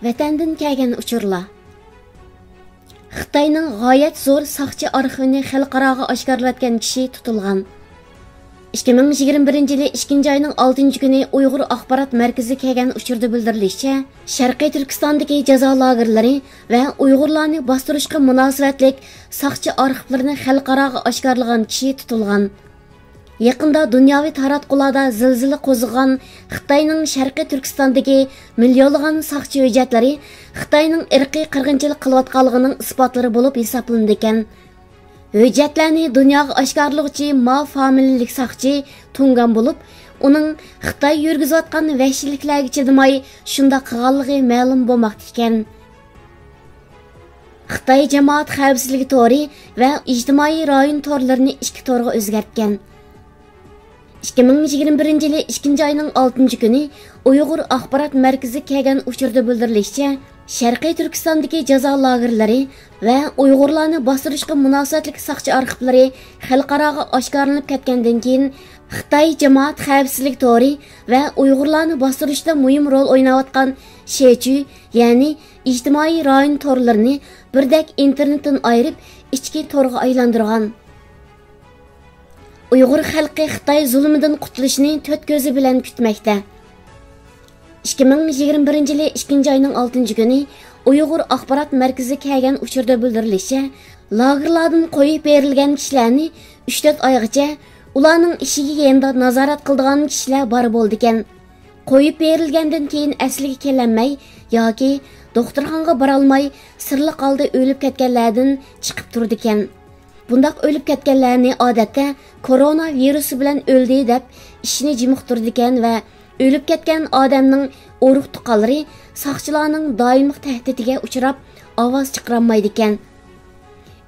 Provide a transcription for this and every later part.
Vatandan kelgan uchurlar. Xitoyning g'oyat zo'r saqchi arxivini xalqaroga oshkorlatgan kishi tutilgan. 2021 yili 2-oyning 6-kuni Uyg'ur axborot markazi kelgan uchurda bildirilishicha, Sharqiy Turkistondagi jazo lagerlari va Uyg'urlarni bostirishga munosabatlik saqchi arxivlarini xalqaroga oshkorlagan kishi tutilgan. Yaqında dunyoviy taratqularda zilzila qo'zg'agan Xitoyning Sharqiy Turkistondagi millionlagan saqchi hujjatlari Xitoyning irqiy qirg'inchilik qilayotganligining isbotlari bo'lib hisoblanadi ekan. Hujjatlarni dunyoga oshkorlovchi Ma familiyalik saqchi tungan bo'lib, uning Xitoy yurgizayotgan vahshiyliklarga chidamay shunday qilganligi ma'lum bo'lmoqda ekan. Xitoy jamoat xavfsizligi tori va ijtimoiy rayon torlarini ikki torga o'zgartgan. 2021 yili 2-oyning 6-kuni Uyg'ur axborot markazi kelgan uchurda bildirilishicha, Sharqiy Turkistondagi jazo lagerlari va Uyg'urlarni bostirishga munosabatlik saqchi arxivlari xalqaroga oshkorlanib ketgandan keyin Xitoy jamoat xavfsizlik tori va Uyg'urlarni bostirishda muhim rol o'ynayotgan Shechu, ya'ni ijtimoiy rayon torlarini birdek internetdan ayirib ichki torga aylantirgan. Uyg'ur xalqi Xitoy zulmidan qutulishni to'rt ko'zi bilan kutmoqda. 2021 yili 2-oyning 6-kuni Uyg'ur axborot markazi kelgan uchurda bildirilishicha, lagerlardan qo'yib berilgan kishilarni 3-4 oygacha ularning ishiga yanada nazorat qiladigan kishilar bor bo'ldi ekan. Qo'yib berilgandan keyin asliga kelinmay yoki doktorxonaga bora olmay sirli holda o'lib ketganlardan chiqib turdi ekan. Bundaq o'lib ketganlarni odatda koronavirusi bilan o'ldi deb ishini jimiqtirdi ekan va o'lib ketgan odamning urug' tuqqanlari saqchilarning doimiy tahdidiga uchrab ovoz chiqarmaydi ekan.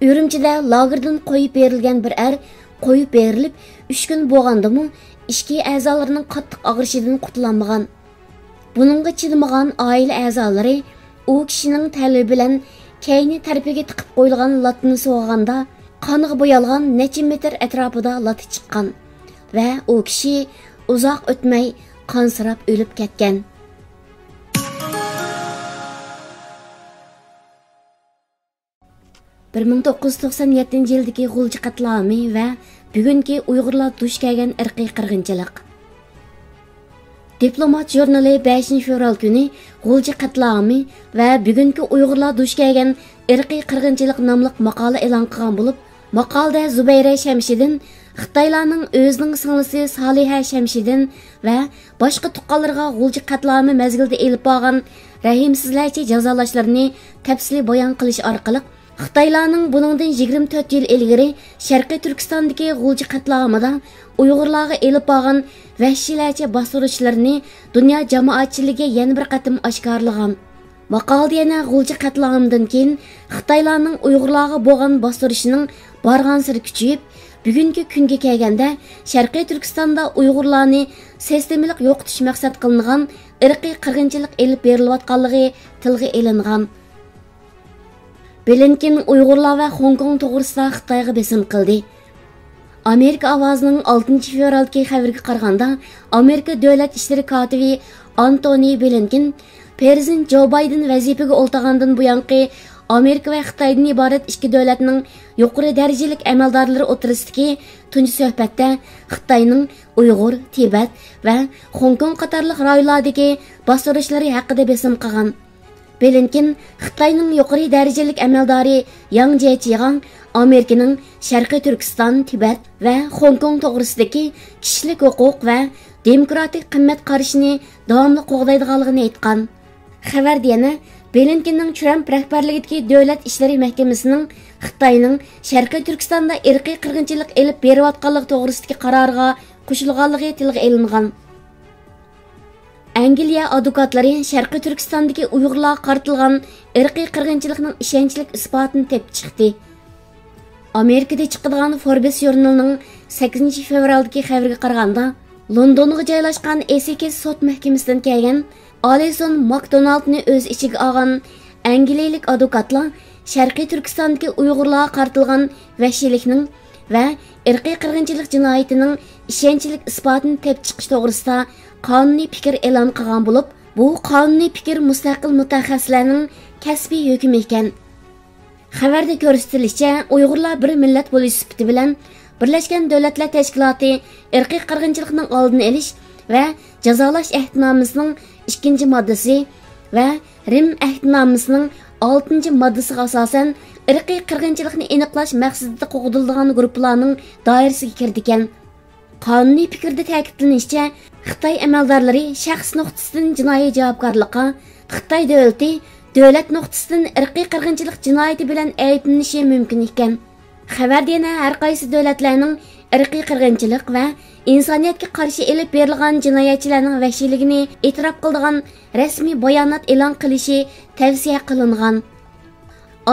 Urumchida lagerdan qo'yib berilgan bir qo'yib berilib 3 kun bo'lgandimi, ishki a'zolarining qattiq og'rishidan qutulolmagan. Buningga chidamagan oila a'zolari u kishining talabi bilan kayni tarafiga tiqib qo'yilgan latni so'g'anda qoniga bo'yalgan necha metr atrofida lati chiqqan va u kishi uzoq o'tmay qansirab o'lib ketgan. Bir 1997 yildagi G'ulji qatlami va bugungi Uyg'urlar duch kelgan irqiy qirg'inchilik. Diplomat jurnali 5-fevral kuni G'ulji qatlami va bugungi Uyg'urlar duch kelgan irqiy qirg'inchilik nomli maqola e'lon qilgan bo'lib, maqolada Zubayra Shamshidin, Xitoylarning o'zining singlisi Soliha Shamshidin va boshqa tuqqanlarga G'ulji qatlami mezgilida elib borgan rahimsizlarcha jazolashlarini tafsili bayon qilish orqali Xitoylarning buningdan 24 yil ilgari Sharqiy Turkistondagi G'ulji qatlamida Uyg'urlarga elib borgan vahshiylarcha bostirishlarni dunyo jamoatchiligiga yana bir qatim oshkorlagan. Maqolada yana G'ulji qatlamidan keyin Xitoylarning Uyg'urlarga bo'lgan bostirishining borgan-sari kuchayib, bugungi kunga kelganda Sharqiy Turkistonda Uyg'urlarni sistemalik yo'qotish maqsad qilingan irqiy qirg'inchilik elib berilayotganligi tilga ilingan. Blinken Uyg'urlar va Hong Kong to'g'risida Xitoyga besim qildi. Amerika ovozining 6-fevraldagi xabariga qaraganda, Amerika davlat ishlari kotibi Antony Blinken Prezident Joe Biden vazifaga o'ltagandan buyongi Amerika va Xitoydan iborat ikki davlatning yuqori darajalik amaldorlari o'tirisidagi tunji suhbatda Xitoyning Uyg'ur, Tibet va Hong Kong qatorliq rayonlardagi bostirishlari haqida besim qilgan. Blinken Xitoyning yuqori darajalik amaldori Yang Jiechigang Amerikaning Sharqiy Turkiston, Tibet va Hong Kong to'g'risidagi kishilik huquq va demokratik qimmat qarashini davomli qo'g'daydiganligini aytgan. Xabarda yana Blinkenning Trump rahbarligidagi davlat ishlari mahkamasining Xitoyning Sharqiy Turkistonda irqiy qirg'inchilik elib berayotganligi to'g'risidagi qaroriga qo'shilganligi tilga ilingan. Angliya advokatlari Sharqiy Turkistondagi Uyg'urlarga qaratilgan irqiy qirg'inchilikning ishonchli isbotini topib chiqdi. Amerikada chiqadigan Forbes jurnalining 8 fevraldagi xabariga qaraganda, Londonga joylashgan Essex sot mahkamasidan kelgan Alison McDonaldni o'z ichiga olgan Angliyalik advokatlar Sharqiy Turkistondagi Uyg'urlarga qaratilgan vahshiylikning va irqiy qirg'inchilik jinoyatining ishonchlik isbotini tepib chiqish to'g'risida qonuniy fikr e'lon qilgan bo'lib, bu qonuniy fikr mustaqil mutaxassislarning kasbiy hukmi ekan. Xabarda ko'rsatilishicha, Uyg'urlar bir millat bo'lish sifati bilan Birlashgan Davlatlar Tashkiloti irqiy qirg'inchilikning oldini olish va jazolash ahdnomasining 2-moddasi va Rim ahdnomasining 6-moddasiga asosan irqiy qirg'inchilikni aniqlash maqsadida qo'g'dilgan guruhlarning doirasiga kirdi ekan. Qonuniy fikrda ta'kidlanishicha, Xitoy amaldorlari shaxs nuqtasidan jinoiy javobgarlikqa, Xitoy davlati davlat nuqtasidan irqiy qirg'inchilik jinoyati bilan ayblanishi mumkin ekan. Xabarda yana har qaysi davlatlarning irqiy qirg'inchilik va insoniyatga qarshi elib berilgan jinoyatchilarning vahshiyligini e'tirof qiladigan rasmiy bayonot e'lon qilishi tavsiya qilingan.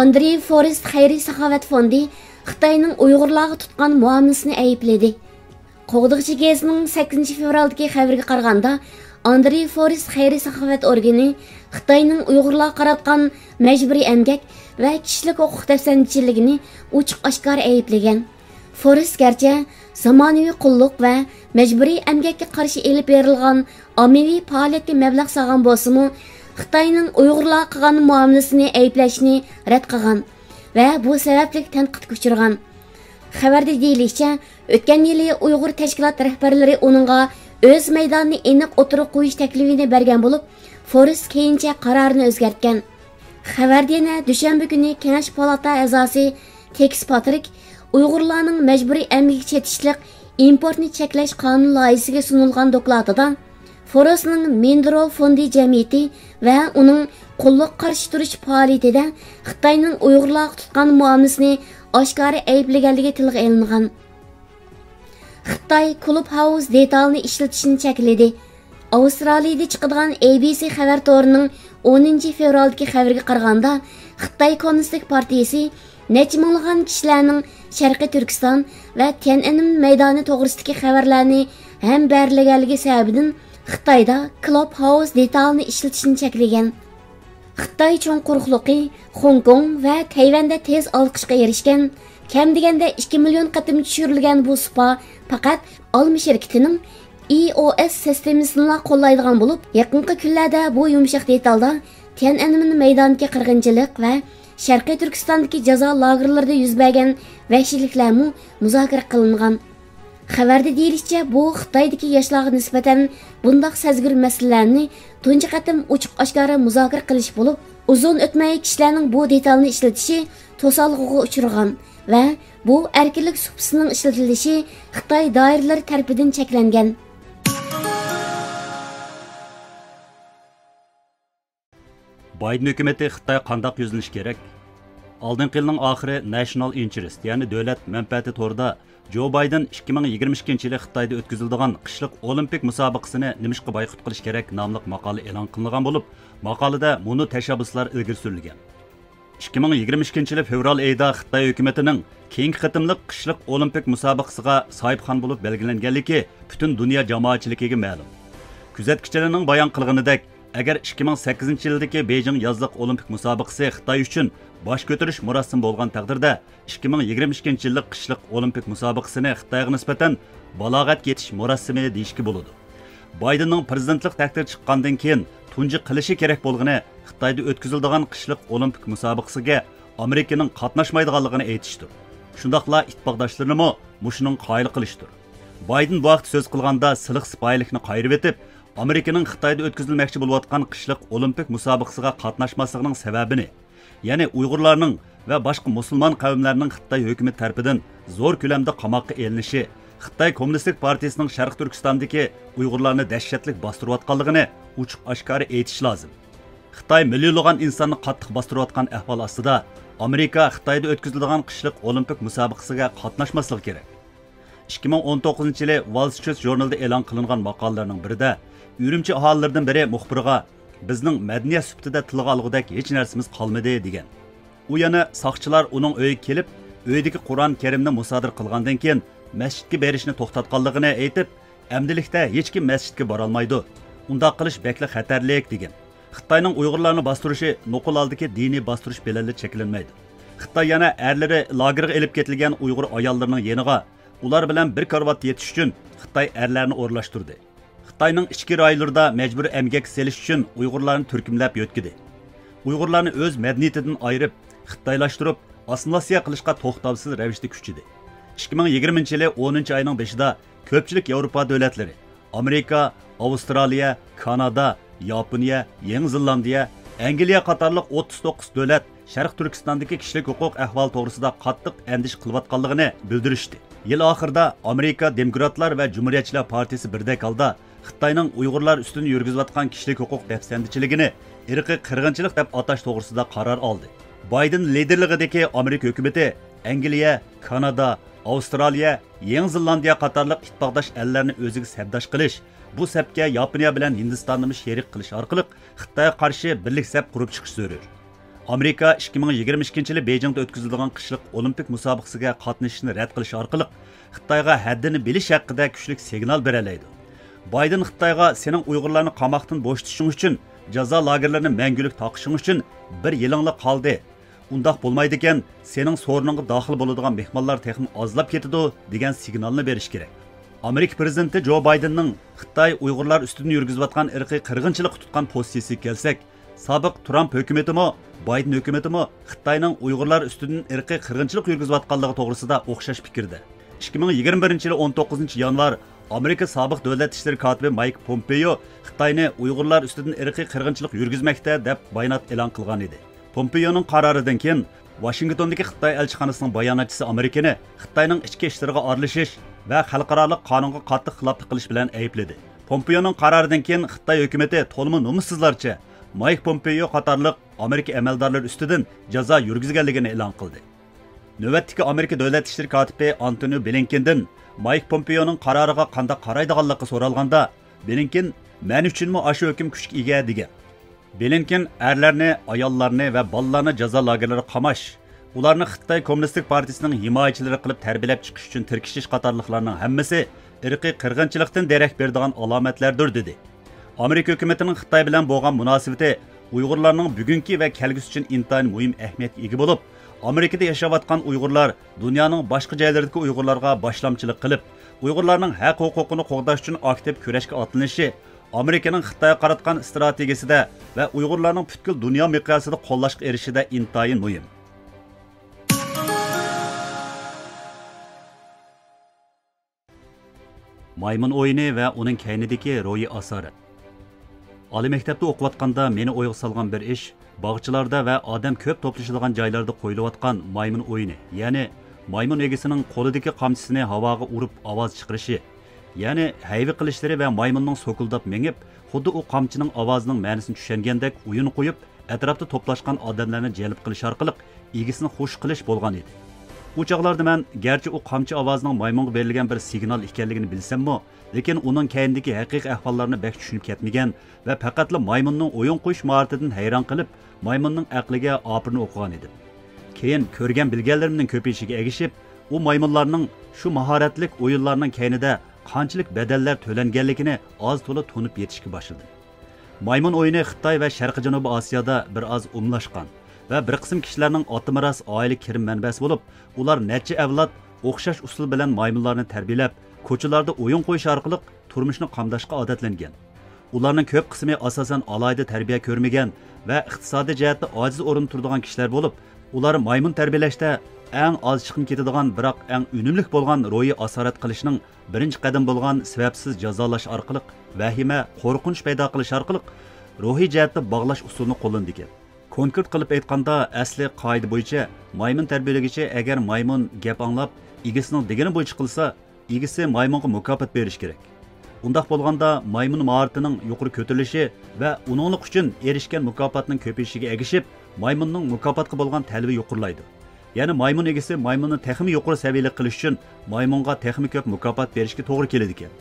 Andrey Forrest xayriy saxovat fondi Xitoyning Uyg'urlarga tutgan muomalasini aybladi. Qo'g'diqchi gazining 8 fevraldagi xabariga qaraganda, Andrey Forrest xayriy saxovat organi Xitoyning Uyg'urlarga qaratgan majburiy emgak va kishilik huquq dafsanchiligini ochiq-oshkor ayblagan. Forrest garchi zamonaviy qulluq va majburiy emgakka qarshi elib berilgan ommaviy faoliyatga mablag' solgan bo'lsa-mu, Xitoyning Uyg'urlarga qilgan muomalasini ayblashni rad qilgan va bu sababli tanqidga uchragan. Xabarda deyilishicha, o'tgan yili Uyg'ur tashkilot rahbarlari uningga o'z maydonini aniq o'tirib qo'yish taklifini bergan bo'lib, Forrest keyincha qarorini o'zgartgan. Xabarda yana dushanba kuni Kengash palata a'zosi Tex Patrick Uyg'urlarning majburiy emgak chetishlik importni cheklash qonun loyihasiga sunilgan dokladida Forrestning Mendro fondi jamiyati va uning qo'lliq qarshi turish faoliyatida Xitoyning Uyg'urlarga tutgan muomalasini oshkora ayblaganligi tilga olingan. Xitoy Clubhouse detalni ishlatishni chekladi. Avstraliyada chiqadigan ABC xabar to'rining 10 fevraldagi xabariga qaraganda, Xitoy Kommunistik partiyasi necha minglagan kishilarning Sharqiy Turkiston va Tiananmen maydoni to'g'risidagi xabarlarni ham berlaganligi sababidan Xitoyda Clubhouse detalni ishlatishni cheklagan. Xitoy cho'ng quruqligi Hong Kong va Tayvanda tez olqishga erishgan, kam deganda 2 million qatim tushirilgan bu spa faqat Almi shirkatining EOS sistemasini qo'llaydigan bo'lib, yaqinqi kunlarda bu yumshoq detalda Tiananmen maydoniga qirg'inchilik va Sharqiy Turkistondagi jazo lagerlarida yuz bergan vahshiyliklarni muzokara qilingan. Xabarda deyilishicha, bu Xitoydagi yoshlarga nisbatan bundoq sezgir masalalarni tunji qatim ochiq-oshkora muzokara qilish bo'lib, uzun o'tmay kishilarning bu detalni ishlatishi to'salg'iga uchragan va bu erkinlik supsining ishlatilishi Xitoy doiralari tarafidan cheklangan. Biden hukumati Xitoy qandaq yuzlanish kerak? Oldingi yilning oxiri National Interest, ya'ni davlat manfaati to'rida Joe Biden 2022 yili Xitoyda o'tkaziladigan qishliq olimpik musobaqasini nimishqa boyqut qilish kerak nomli maqola e'lon qilingan bo'lib, maqolada buni tashabbuslar ilgari surilgan. 2022 yili fevral oyida Xitoy hukumatining keyingi qitimliq qishliq olimpik musobaqasiga sohibxon bo'lib belgilanganligi butun dunyo jamoatchiligiga ma'lum. Kuzatuvchilarning bayon qilganidek, agar 2008 yildagi Beijing yozliq olimpik musobaqasi Xitoy uchun bosh ko'tarish murasim bo'lgan taqdirda 2022 yillik qishliq olimpik musobaqasini Xitoyga nisbatan balog'at yetish murasimi deyishga bo'ladi. Baydenning prezidentlik taqdiri chiqqandan keyin tunji qilishi kerak bo'lgani Xitoyda o'tkaziladigan qishliq olimpik musobaqasiga Amerikaning qatnashmaydiganligini aytishdir. Shundaqla ittifoqdoshlarini mushuning qoyil qilishdir. Bayden bu vaqt so'z qilganda siliq sipoyilikni qayirib etib, Amerikaning Xitoyda o'tkazilmoqchi bo'layotgan qishliq olimpik musobaqasiga qatnashmasligining sababini, ya'ni Uyg'urlarning va boshqa musulmon qavmlarning Xitoy hukumat tarafidan zo'r ko'lamda qamoqqa elinishi, Xitoy Kommunistik partiyasining Sharq Turkistondagi Uyg'urlarni dahshatli bostirayotganligini ochiq-oshkora aytish lozim. Xitoy millionlagan insonni qattiq bostirayotgan ahvol ostida Amerika Xitoyda o'tkaziladigan qishliq olimpik musobaqasiga qatnashmasligi kerak. 2019 yili Wall Street jurnalida e'lon qilingan maqolalarning birida Ürümçi aholilaridan biri muxbirga bizning madaniyat sifatida tilga olgudek hech narsamiz qolmadi degan. U yana soqchilar uning uyiga kelib, uydagi Qur'on Karimni musodir qilgandan keyin masjidga berishni to'xtatganligini aytib, amdilikda hech kim masjidga bora olmaydi. Undaq qilish bekli xatarlik degan. Xitoyning Uyg'urlarni bostirishi nuqul oldiki diniy bostirish bilan cheklanmaydi. Xitoy yana erlari lagerga elib ketilgan Uyg'ur ayollarining yeniga ular bilan bir karvat yetish uchun Xitoy erlarni o'rlashtirdi. Xitoyning ichki rayonlarida majbur emgak selish uchun Uyg'urlarni turkumlab yo'tkidi. Uyg'urlarni o'z madaniyatidan ayirib, xitoylashtirib, assimilyatsiya qilishga to'xtovsiz ravishda kuchidi. 2020-yili 10-oyning 5-ida ko'pchilik Yevropa davlatlari, Amerika, Avstraliya, Kanada, Yaponiya, Yangi Zelandiya, Angliya qatorliq 39 davlat Sharq Turkistondagi kishilik huquq ahvoli to'g'risida qattiq andish qilayotganligini bildirishdi. Yil oxirida Amerika Demokratlar va Cumhuriyetchilar partiyasi birdek holda Xitoyning Uyg'urlar ustidan yurgizayotgan kishilik huquq dafsandichiligini irqiy qirg'inchilik deb atash to'g'risida qaror oldi. Bayden liderligidagi Amerika hukumati Angliya, Kanada, Avstraliya, Yangi Zelandiya qatorliq ittifoqdosh ellarni o'ziga sabdosh qilish, bu sapga Yaponiya bilan Hindistonni sherik qilish orqali Xitoyga qarshi birlik sap qurib chiqish zarur. Amerika 2022-yili Beijingda o'tkazilgan qishliq olimpik musobaqasiga qatnashishni rad qilish orqali Xitoyga haddini bilish haqida kuchli signal beralaydi. Bayden Xitoyga sening Uyg'urlarni qamoqdan bo'shatishing uchun, jazo lagerlarini mangulik taqishing uchun bir yilingli qoldi. Undaq bo'lmaydi ekan, sening so'rningga daxil bo'ladigan mehmonlar texim ozlab ketadi degan signalni berish kerak. Amerika prezidenti Joe Bidenning Xitoy Uyg'urlar ustidan yurgizayotgan irqiy qirg'inchilik tutgan pozitsiyasiga kelsak, sobiq Trump hukumatimi, Biden hukumatimi Xitoyning Uyg'urlar ustidan irqiy qirg'inchilik yurgizayotganligi to'g'risida o'xshash fikrda. 2021-yili 19-yanvar Amerika sobiq davlat ishlari kotibi Mike Pompeo Xitoyni Uyg'urlar ustidan irqiy qirg'inchilik yurgizmoqda deb bayonot e'lon qilgan edi. Pompeoning qaroridan keyin Washingtondagi Xitoy elchixonasining bayonotchisi Amerikani Xitoyning ichki ishlariga aralashish va xalqaro qonunga qattiq xiloflik qilish bilan aybladi. Pompeoning qaroridan keyin Xitoy hukumatı to'liq nomussizlarcha Mike Pompeo qatorliq Amerika amaldorlari ustidan jazo yurgizganligini e'lon qildi. Navbatdagi Amerika davlat ishlari kotibi Antony Blinkendan Mike Pompeoning qaroriga qanday qaraydiganligi so'ralganda, Blinken "Men uchunmi ashu hukm kuchga ega" degan. Blinken erlarni, ayollarni va bolalarni jazo lagerlari qamash, ularni Xitoy Kommunistik partiyasining himoyachilari qilib tarbiyalab chiqish uchun tirkishish qatorliqlarning hammasi irqiy qirg'inchilikdan darak beradigan alomatlardir dedi. Amerika hukumatining Xitoy bilan bo'lgan munosabati Uyg'urlarning bugungi va kelgusi uchun intayin muhim ahamiyatga ega bo'lib, Amerikada yashayotgan Uyg'urlar dunyoning boshqa joylaridagi Uyg'urlarga boshlamchilik qilib, Uyg'urlarning haq-huquqini qo'g'dash uchun aktiv kurashga otlanishi Amerikaning Xitoyga qaratgan strategiyasida va Uyg'urlarning butkul dunyo miqyosida qo'llashga erishishida intayin muhim. Maymun o'yini va uning kaynidagi ro'yi asorat. Oliy maktabda o'qiyotganda meni o'yga solgan bir ish bog'chilarda va odam ko'p to'plashadigan joylarda qo'yilayotgan maymun o'yini, ya'ni maymun egasining qo'lidagi qamchisini havoga urib ovoz chiqarishi, ya'ni hayvi qilishlari va maymunning so'kuldab mengib, xuddi u qamchining ovozining ma'nosini tushungandek o'yin qo'yib, atrofda to'plashgan odamlarni jalb qilish orqali egisini xush qilish bo'lgan edi. Bu chog'larda men garchi u qamchi ovozining maymunga berilgan bir signal ekanligini bilsam-mo, lekin uning kayindagi haqiqiy ahvollarni bek tushunib ketmagan va faqatla maymunning o'yin qo'yish mahoratidan hayron qilib, maymunning aqliga opirini o'qigan edim. Keyin ko'rgan bilganlarimning ko'payishiga ergishib, u maymunlarning shu mahoratlik o'yinlarning kaynida qanchalik badallar to'langanligini oz to'la tunib yetishga boshladim. Maymun o'yini Xitoy va Sharqiy Janubiy Osiyoda bir oz umlashgan va bir qism kishilarning oti miros oila kirim manbasi bo'lib, ular necha avlod o'xshash usul bilan maymunlarni tarbiyalab, ko'chalarda o'yin qo'yish orqali turmushni qamdashga odatlangan. Ularning ko'p qismi asosan alayda tarbiya ko'rmagan va iqtisodiy jihatda ojiz o'rin turadigan kishilar bo'lib, ular maymun tarbiyalashda eng oz chiqim ketadigan, biroq eng unumli bo'lgan ro'yi asorat qilishning birinchi qadam bo'lgan sababsiz jazolash orqali vahima, qo'rqinch paydo qilish orqali ruhiy jihatda bog'lash usulini qo'llandi ekan. Konkret qilib aytganda, asli qoida bo'yicha maymun tarbiyalagichi agar maymun gap anglab, egasining degani bo'yicha qilsa, egasi maymunga mukofot berish kerak. Undaq bo'lganda maymun mahoratining yuqori ko'tarilishi va uninglik uchun erishgan mukofotning ko'payishiga ergishib, maymunning mukofotga bo'lgan talbi yuqorilaydi. Ya'ni maymun egasi maymunni texmi yuqori saviyali qilish uchun maymunga texmi ko'p mukofot berishga to'g'ri keladi ekan.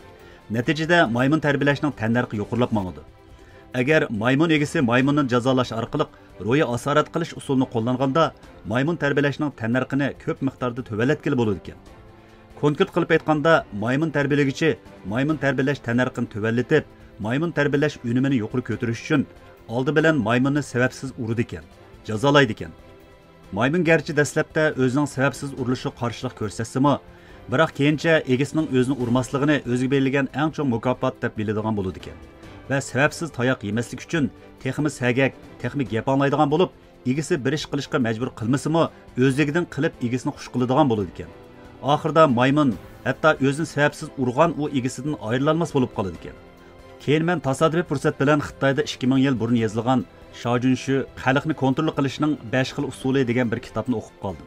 Natijada maymun tarbiyalashning tandarqi yuqorilab mangadi. Agar maymun egasi maymunni jazolash orqali ro'yi asorat qilish usulini qo'llanganda maymun tarbiyalashning tannarxini ko'p miqdorda tövalatgili bo'ladi ekan. Konkret qilib aytganda, maymun tarbiyalagichi maymun tarbiyalash tannarxini tövalatib, maymun tarbiyalash unumini yuqori ko'tarish uchun oldi bilan maymunni sababsiz urdi ekan, jazolaydi ekan. Maymun garchi dastlabda o'zining sababsiz urilishiga qarshilik ko'rsatsa-mu, biroq keyincha egasining o'zini urmasligini o'ziga berilgan eng chong mukofot deb biladigan bo'ladi ekan. Va sababsiz tayoq yemaslik uchun texmi sagak, texmi gap anglaydigan bo'lib, egasi bir ish qilishga majbur qilmasa-mu, o'zligidan qilib egasini xush qiladigan bo'ladi ekan. Oxirida maymun hatto o'zini sababsiz urgan u egasidan ayrilolmas bo'lib qoladi ekan. Keyin men tasodifiy fursat bilan Xitoyda 2000 yil burun yozilgan Shaojunshu xalqni kontrol qilishning 5 xil usuli degan bir kitobni o'qib qoldim.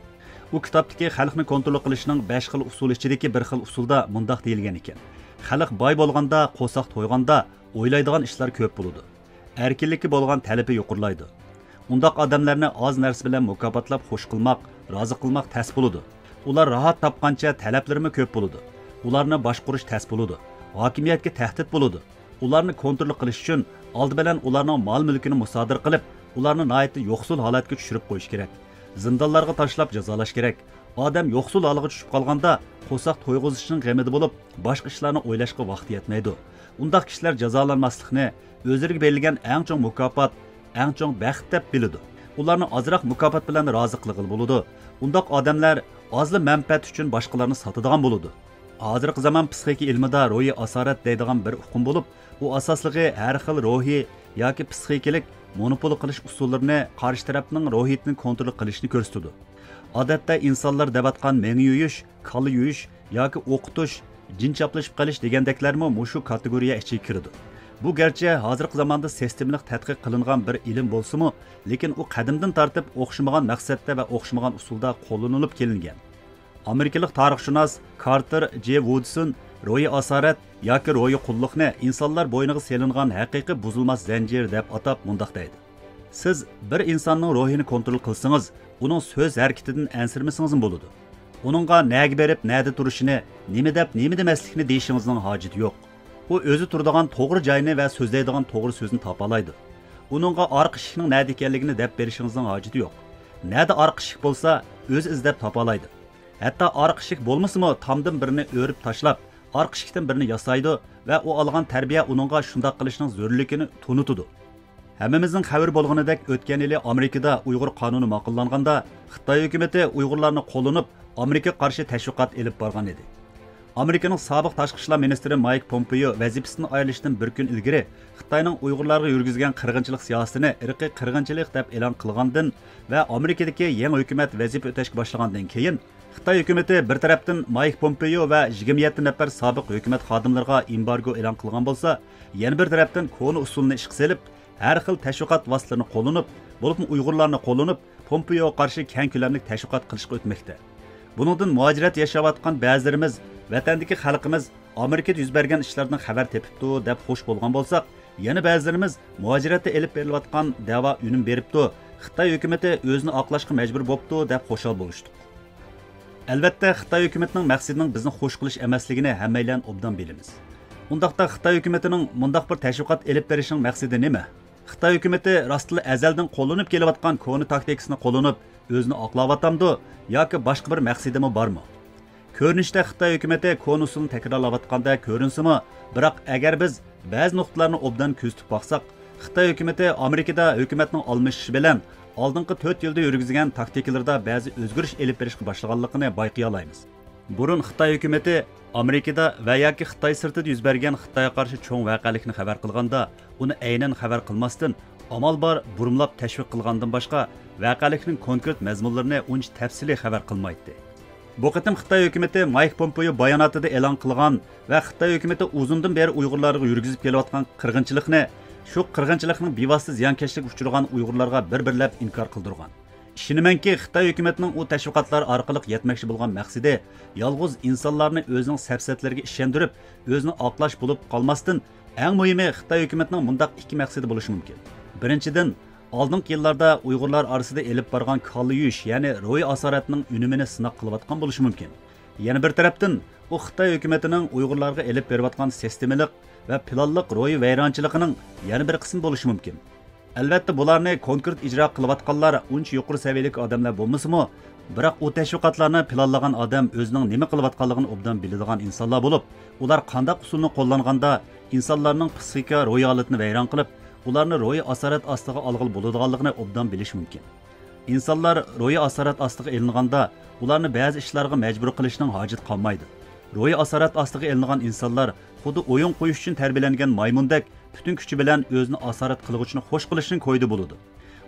Bu kitobdagi xalqni kontrol qilishning 5 xil usuli ichidagi bir xil usulda mundaq deyilgan ekan. Xalq boy bo'lganda, qo'saq to'yganda o'ylaydigan ishlar ko'p bo'ladi. Erkinlikka bo'lgan talabi yuqurlaydi. Undaq odamlarni oz narsa bilan mukofotlab xush qilmoq, rozi qilmoq tas bo'ladi. Ular rahat topgancha talablarimi ko'p bo'ladi. Ularni boshqarish tas bo'ladi. Hokimiyatga tahdid bo'ladi. Ularni kontrol qilish uchun oldi bilan ularning mol-mulkini musodir qilib, ularni nihoyatda yo'qsul holatga tushirib qo'yish kerak. Zindonlarga tashlab jazolash kerak. Odam yo'qsul holiga tushib qolganda, qo'saq to'yg'izishning g'amida bo'lib, boshqa ishlarni o'ylashga vaqti yetmaydi. Undaq kishilar jazolanmaslikni o'zlariga berilgan eng chong mukofot, eng chong baxt deb biladi. Ularni ozroq mukofot bilan rozi qilg'il bo'ladi. Undaq odamlar ozli manfaat uchun boshqalarni sotadigan bo'ladi. Hozirgi zamon psixika ilmida ro'yi asorat deydigan bir uqum bo'lib, u asosligi har xil ruhiy yoki psixikalik monopol qilish usullarini qarshi tarafning ruhiyatini kontrol qilishni ko'rsatadi. Odatda insonlar debatgan mengi yuyish, kalla yuyish yoki o'qitish, jin chaplashib qolish degandeklarmi mushu kategoriya ichiga kiradi. Bu garchi hozirgi zamonda sistemlik tadqiq qilingan bir ilm bo'lsa-mu, lekin u qadimdan tortib o'xshamagan maqsadda va o'xshamagan usulda qo'llanilib kelingan. Amerikalik tarixshunos Carter J. Woodson ro'yi asorat yoki ro'yi qulluqni insonlar bo'yniga selingan haqiqiy buzilmas zanjir deb atab mundaq deydi. Siz bir insonning ruhini kontrol qilsangiz, uning so'z harakatidan ansirmasangiz bo'ladi. Uningga nega berib, nada turishini, nima deb, nima demaslikni deyishingizning hojati yo'q. U o'zi turadigan to'g'ri joyini va so'zlaydigan to'g'ri so'zni topalaydi. Uningga orqa eshikning nada ekanligini deb berishingizning hojati yo'q. Nada orqa eshik bo'lsa, o'zi izlab topalaydi. Hatto orqa eshik bo'lmasa-mu, tomdan birini o'rib tashlab, orqa eshikdan birini yasaydi va u olgan tarbiya uningga shunday qilishning zo'rligini tunutadi. Hammamizning xabar bo'lganidek, o'tgan yili Amerikada Uyg'ur qonuni ma'qullanganda, Xitoy hukumatı Uyg'urlarni qo'llanib, Amerikaga qarshi tashviqot elib borgan edi. Amerikaning sobiq tashqi ishlar ministri Mike Pompeo vazifasidan ayrilishdan bir kun ilgari Xitoyning Uyg'urlarga yurgizgan qirg'inchilik siyosatini irqiy qirg'inchilik deb e'lon qilgandan va Amerikadagi yangi hukumat vazifa o'tashga boshlagandan keyin Xitoy hukumatı bir tarafdan Mike Pompeo va 27 nafar sobiq hukumat xodimlariga embargo e'lon qilgan bo'lsa, yana bir tarafdan koni usulni ishga solib, har xil tashviqot vositalarini qo'llanib, bo'libmi Uyg'urlarni qo'llanib, Pompeo qarshi keng ko'lamli tashviqot qilishga o'tmoqda. Buningdan muhojirat yashayotgan ba'zilarimiz, vatandagi xalqimiz Amerikada yuz bergan ishlardan xabar tepibdi deb xush bo'lgan bo'lsak, yana ba'zilarimiz muhojiratda elib berilayotgan da'vo unum beribdi, Xitoy hukumatı o'zini oqlashga majbur bo'libdi deb xo'shal bo'lishdi. Albatta, Xitoy hukumatining maqsadining bizni xush qilish emasligini hammaylar obdan bilamiz. Undaqda Xitoy hukumatining mundaq bir tashviqot elib berishining maqsadi nima? Xitoy hukumati rostli azaldan qo'llanib kelayotgan koni taktikasini qo'llanib, o'zini oqlayotganmi yoki boshqa bir maqsadimi bormi? Ko'rinishda Xitoy hukumati koni usulni takrorlayotganda ko'rinsimi, biroq agar biz ba'zi nuqtalarni obdan ko'zitib boqsak, Xitoy hukumati Amerikada hukumatning almashishi bilan oldingi 4 yilda yurgizgan taktikalarda ba'zi o'zgarish elib berishga boshlaganligini bayqay olamiz. Burun Xitoy hukumati Amerikada va yoki Xitoy sirtida yuz bergan Xitoyga qarshi cho'ng voqealikni xabar qilganda, uni aynan xabar qilmasdan, amal bor burumlab tashviq qilgandan boshqa voqealikning konkret mazmunlarini uncha tafsiliy xabar qilmaydi. Bu qatim Xitoy hukumati Mike Pompeo bayonotida e'lon qilgan va Xitoy hukumati uzundan beri Uyg'urlarga yurgizib kelayotgan qirg'inchilikni, shu qirg'inchilikning bevosita ziyonkashlik uchragan Uyg'urlarga bir-birlab inkor qildirgan. Ishonimanki, Xitoy hukumatining u tashviqotlar orqali yetmoqchi bo'lgan maqsadi yolg'iz insonlarni o'zining safsatlariga ishontirib, o'zini oqlash bo'lib qolmasdan, eng muhimi Xitoy hukumatining bundaq ikki maqsadi bo'lishi mumkin. Birinchidan, oldingi yillarda Uyg'urlar orasida elib borgan kalla yuyish, ya'ni ro'yi asoratning unumini sinab qilayotgan bo'lishi mumkin. Yana bir tarafdan, u Xitoy hukumatining Uyg'urlarga elib berayotgan sistemalik va planliq ro'yi vayronchiligining yana bir qismi bo'lishi mumkin. Albatta bularni konkret ijro qilayotganlar uncha yuqori saviyalik odamlar bo'lmasa-mu, biroq u tashviqotlarni planlagan odam o'zining nima qilayotganligini obdan biladigan insonlar bo'lib, ular qanday usulni qo'llanganda insonlarning psixika ro'y holatini vayron qilib, ularni ro'y asorat ostiga olg'il bo'ladiganligini obdan bilish mumkin. İnsanlar ro'y asorat ostiga ilinganda, ularni ba'zi ishlarga majbur qilishning hojat qolmaydi. Ro'y asorat ostiga ilingan insonlar xuddi o'yin qo'yish uchun tarbiyalangan maymundek bütün kuchi bilan o'zini asorat qilg'uchini xo'sh qilishning ko'ydi bo'ladi.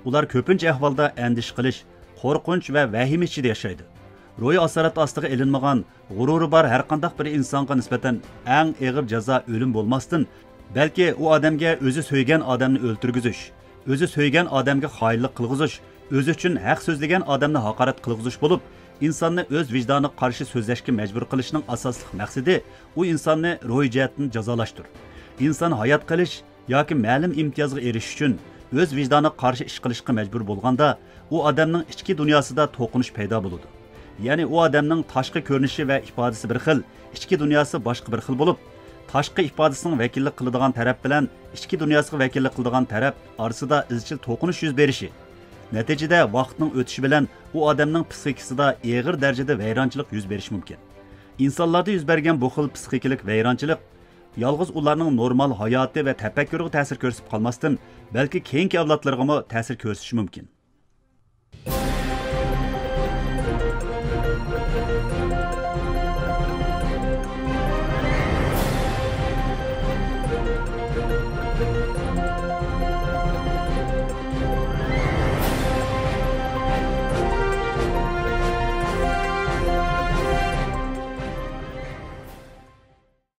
Ular ko'pincha ahvolda andish qilish, qo'rqinch va vahima ichida yashaydi. Ro'y asorat ostiga ilinmagan, g'ururi bor har qanday bir insonga nisbatan eng og'ir jazo o'lim bo'lmasdan, balki u odamga o'zi so'ygan odamni o'ltirgizish, o'zi so'ygan odamga xoinlik qilg'izish, o'zi uchun haq so'zlagan odamni haqorat qilg'izish bo'lib, insonni o'z vijdoniga qarshi so'zlashga majbur qilishning asosli maqsadi u insonni ro'y jihatdan jazolashdir. İnsan hayat qilish yoki ma'lum imtiyozga erishish uchun o'z vijdoniga qarshi ish qilishga majbur bo'lganda, u odamning ichki dunyosida to'qinish paydo bo'ladi. Ya'ni u odamning tashqi ko'rinishi va ifodasi bir xil, ichki dunyosi boshqa bir xil bo'lib, tashqi ifodasining vakillik qiladigan taraf bilan ichki dunyosiga vakillik qiladigan taraf orasida izchil to'qinish yuz berishi. Natijada vaqtning o'tishi bilan u odamning psixikasida og'ir darajada vayronchilik yuz berishi mumkin. İnsanlarda yuz bergan bu xil psixikalik vayronchilik yalğız ularning normal hayoti va tafakkuriga ta'sir ko'rsatib qolmasdan, balki keyingi avlodlarga ta'sir ko'rsatishi mumkin.